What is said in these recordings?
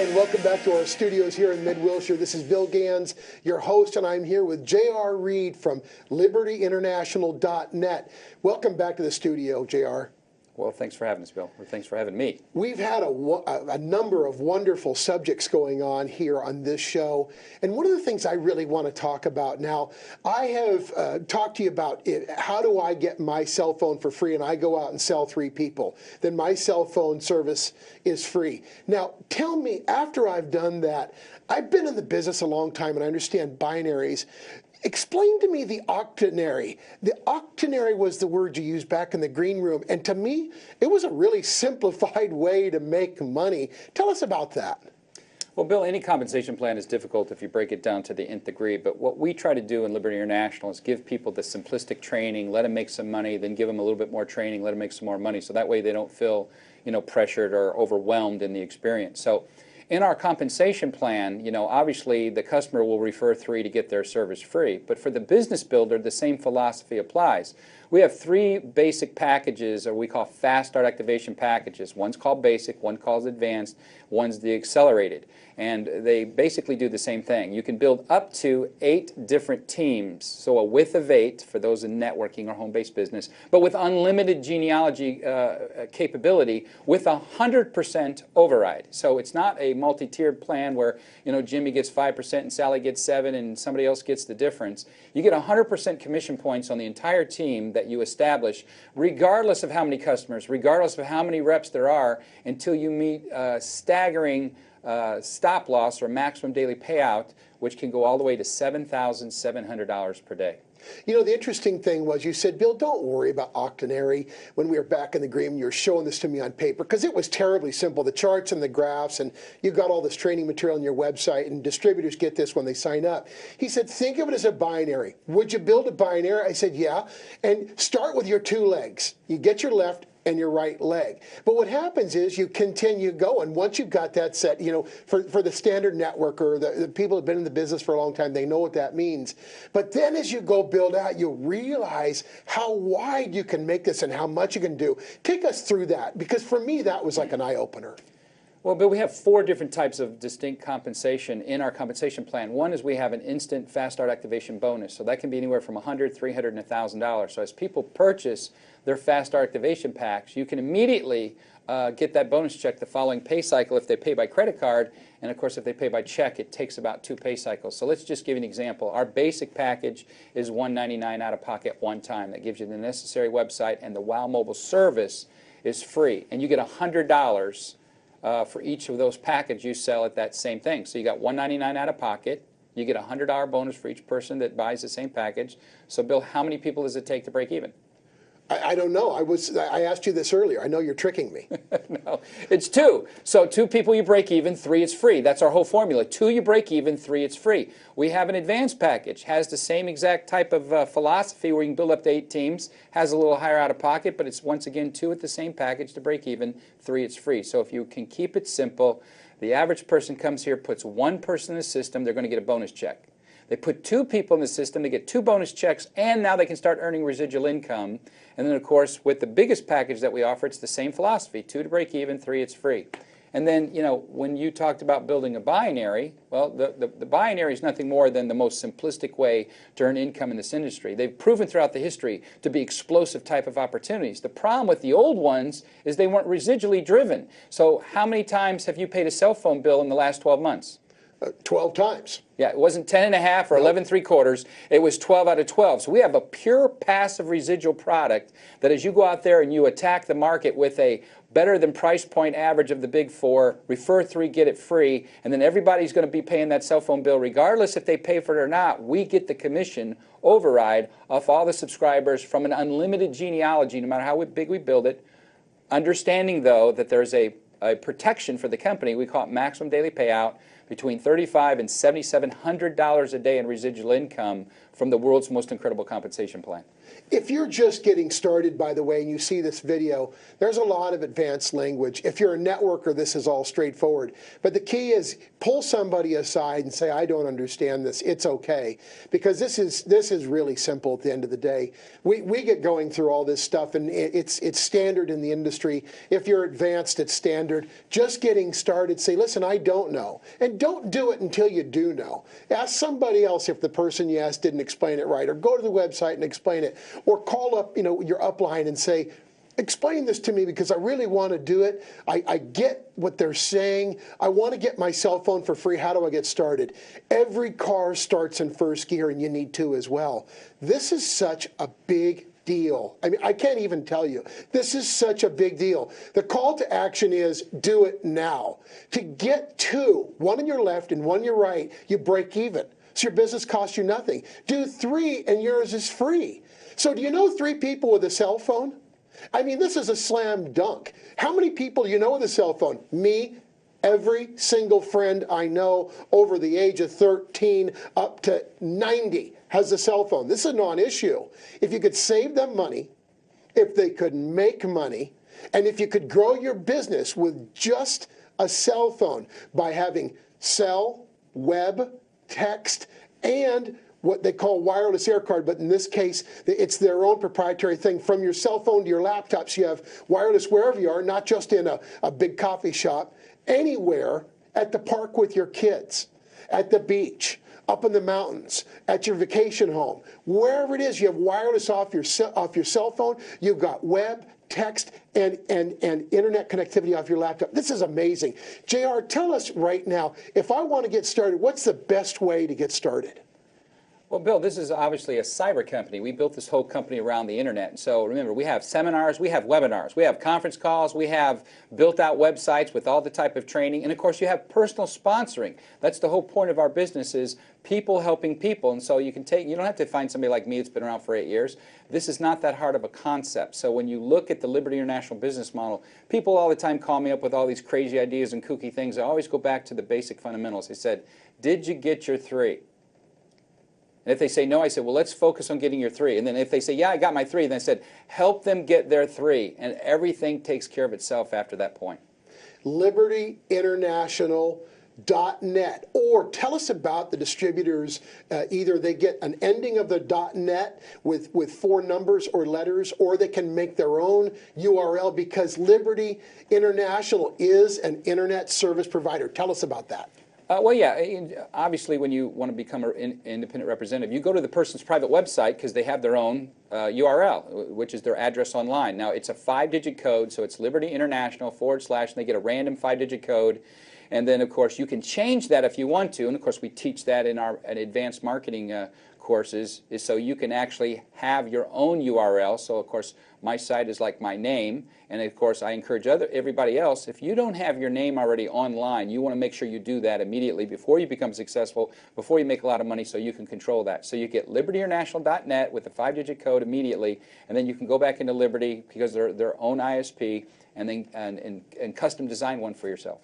and welcome back to our studios here in Mid-Wilshire. This is Bill Gans, your host, and I'm here with J.R. Reed from LibertyInternational.net. Welcome back to the studio, J.R. Well, thanks for having us, Bill. Or thanks for having me. We've had a number of wonderful subjects going on here on this show. And one of the things I really want to talk about now, I have talked to you about how do I get my cell phone for free, and I go out and sell 3 people. Then my cell phone service is free. Now, tell me, after I've done that, I've been in the business a long time and I understand binaries. Explain to me the octenary. The octenary was the word you used back in the green room, and to me, it was a really simplified way to make money. Tell us about that. Well, Bill, any compensation plan is difficult if you break it down to the nth degree, but what we try to do in Liberty International is give people the simplistic training, let them make some money, then give them a little bit more training, let them make some more money, so that way they don't feel, pressured or overwhelmed in the experience. So in our compensation plan, obviously the customer will refer 3 to get their service free. But for the business builder, the same philosophy applies. We have 3 basic packages, or we call fast start activation packages. One's called basic, one called advanced, one's the accelerated. And they basically do the same thing. You can build up to 8 different teams, so a width of 8 for those in networking or home-based business, but with unlimited genealogy capability with 100% override. So it's not a multi-tiered plan where Jimmy gets 5% and Sally gets 7% and somebody else gets the difference. You get 100% commission points on the entire team that you establish, regardless of how many customers, regardless of how many reps there are, until you meet staggering stop loss or maximum daily payout, which can go all the way to $7,700 per day. The interesting thing was you said, Bill, don't worry about octenary. When we were back in the green, you were showing this to me on paper because it was terribly simple, the charts and the graphs, and you've got all this training material on your website, and distributors get this when they sign up. He said, think of it as a binary. Would you build a binary? I said, yeah, and start with your 2 legs. You get your left and your right leg. But what happens is you continue going. Once you've got that set, for the standard networker, the people who have been in the business for a long time, they know what that means. But then as you go build out, you realize how wide you can make this and how much you can do. Take us through that, because for me, that was like an eye-opener. Well, Bill, we have 4 different types of distinct compensation in our compensation plan. One is we have an instant fast start activation bonus. So that can be anywhere from $100, $300, and $1,000. So as people purchase their fast start activation packs, you can immediately get that bonus check the following pay cycle if they pay by credit card. And of course, if they pay by check, it takes about 2 pay cycles. So let's just give you an example. Our basic package is $199 out of pocket one time. That gives you the necessary website, and the WOW Mobile service is free. And you get $100 for each of those packages you sell at that same thing. So you got $199 out of pocket. You get a $100 bonus for each person that buys the same package. So, Bill, how many people does it take to break even? I don't know. I asked you this earlier. I know you're tricking me. No, it's 2. So 2 people you break even, 3 it's free. That's our whole formula. 2 you break even, 3 it's free. We have an advanced package, has the same exact type of philosophy where you can build up to 8 teams, has a little higher out of pocket, but it's once again 2 at the same package to break even, 3 it's free. So if you can keep it simple, the average person comes here, puts 1 person in the system, they're going to get a bonus check. They put 2 people in the system, they get 2 bonus checks, and now they can start earning residual income. And then, of course, with the biggest package that we offer, it's the same philosophy. 2 to break even, 3 it's free. And then, when you talked about building a binary, well, the binary is nothing more than the most simplistic way to earn income in this industry. They've proven throughout the history to be explosive type of opportunities. The problem with the old ones is they weren't residually driven. So how many times have you paid a cell phone bill in the last 12 months? 12 times. Yeah, it wasn't 10.5 or 11.75. It was 12 out of 12. So we have a pure passive residual product that as you go out there and you attack the market with a better than price point average of the big 4, refer 3, get it free, and then everybody's going to be paying that cell phone bill regardless if they pay for it or not. We get the commission override off all the subscribers from an unlimited genealogy, no matter how big we build it. Understanding, though, that there's a protection for the company. We call it maximum daily payout. between $3,500 and $7,700 a day in residual income from the world's most incredible compensation plan. If you're just getting started, by the way, and you see this video, there's a lot of advanced language. If you're a networker, this is all straightforward. But the key is pull somebody aside and say, I don't understand this. It's okay. Because this is really simple at the end of the day. We get going through all this stuff, and it's standard in the industry. If you're advanced, it's standard. Just getting started, say, listen, I don't know. And don't do it until you do know. Ask somebody else if the person you asked didn't explain it right, or go to the website and explain it. Or call up, your upline and say, explain this to me because I really want to do it. I get what they're saying. I want to get my cell phone for free. How do I get started? Every car starts in first gear, and you need to as well. This is such a big deal. I mean, I can't even tell you. This is such a big deal. The call to action is do it now. To get two, one on your left and one on your right, you break even. So your business costs you nothing. Do three and yours is free. So do you know 3 people with a cell phone? I mean, this is a slam dunk. How many people do you know with a cell phone? Me, every single friend I know over the age of 13 up to 90 has a cell phone. This is a non-issue. If you could save them money, if they could make money, and if you could grow your business with just a cell phone by having cell, web, text, and what they call wireless air card, but in this case, it's their own proprietary thing. From your cell phone to your laptops, you have wireless wherever you are, not just in a big coffee shop, anywhere, at the park with your kids, at the beach, up in the mountains, at your vacation home, wherever it is, you have wireless off your cell phone, you've got web, text, and internet connectivity off your laptop. This is amazing. JR, tell us right now, if I want to get started, what's the best way to get started? Well, Bill, this is obviously a cyber company. We built this whole company around the internet. So remember, we have seminars, we have webinars, we have conference calls, we have built-out websites with all the type of training, and of course you have personal sponsoring. That's the whole point of our business, is people helping people. And so you don't have to find somebody like me that's been around for 8 years. This is not that hard of a concept. So when you look at the Liberty International business model, people all the time call me up with all these crazy ideas and kooky things. I always go back to the basic fundamentals. They said, did you get your 3? And if they say no, I said, well, let's focus on getting your 3. And then if they say, yeah, I got my 3, then I said, help them get their 3. And everything takes care of itself after that point. LibertyInternational.net. Or tell us about the distributors. Either they get an ending of the .net with 4 numbers or letters, or they can make their own URL, because Liberty International is an internet service provider. Tell us about that. Well, yeah, obviously when you want to become an independent representative, you go to the person's private website because they have their own URL, which is their address online. Now, it's a 5-digit code, so it's Liberty International / and they get a random 5-digit code. And then, of course, you can change that if you want to. And, of course, we teach that in our advanced marketing courses, is so you can actually have your own URL. So, of course, my site is like my name. And, of course, I encourage everybody else, if you don't have your name already online, you want to make sure you do that immediately before you become successful, before you make a lot of money, so you can control that. So you get LibertyInternational.net with the 5-digit code immediately, and then you can go back into Liberty because they're their own ISP, and then and custom design one for yourself.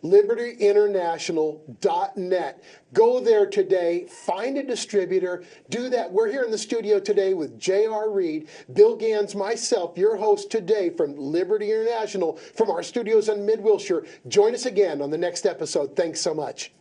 LibertyInternational.net. Go there today, find a distributor, do that. We're here in the studio today with J.R. Reed, Bill Gans, myself, your host today from Liberty International, from our studios in Mid-Wilshire. Join us again on the next episode. Thanks so much.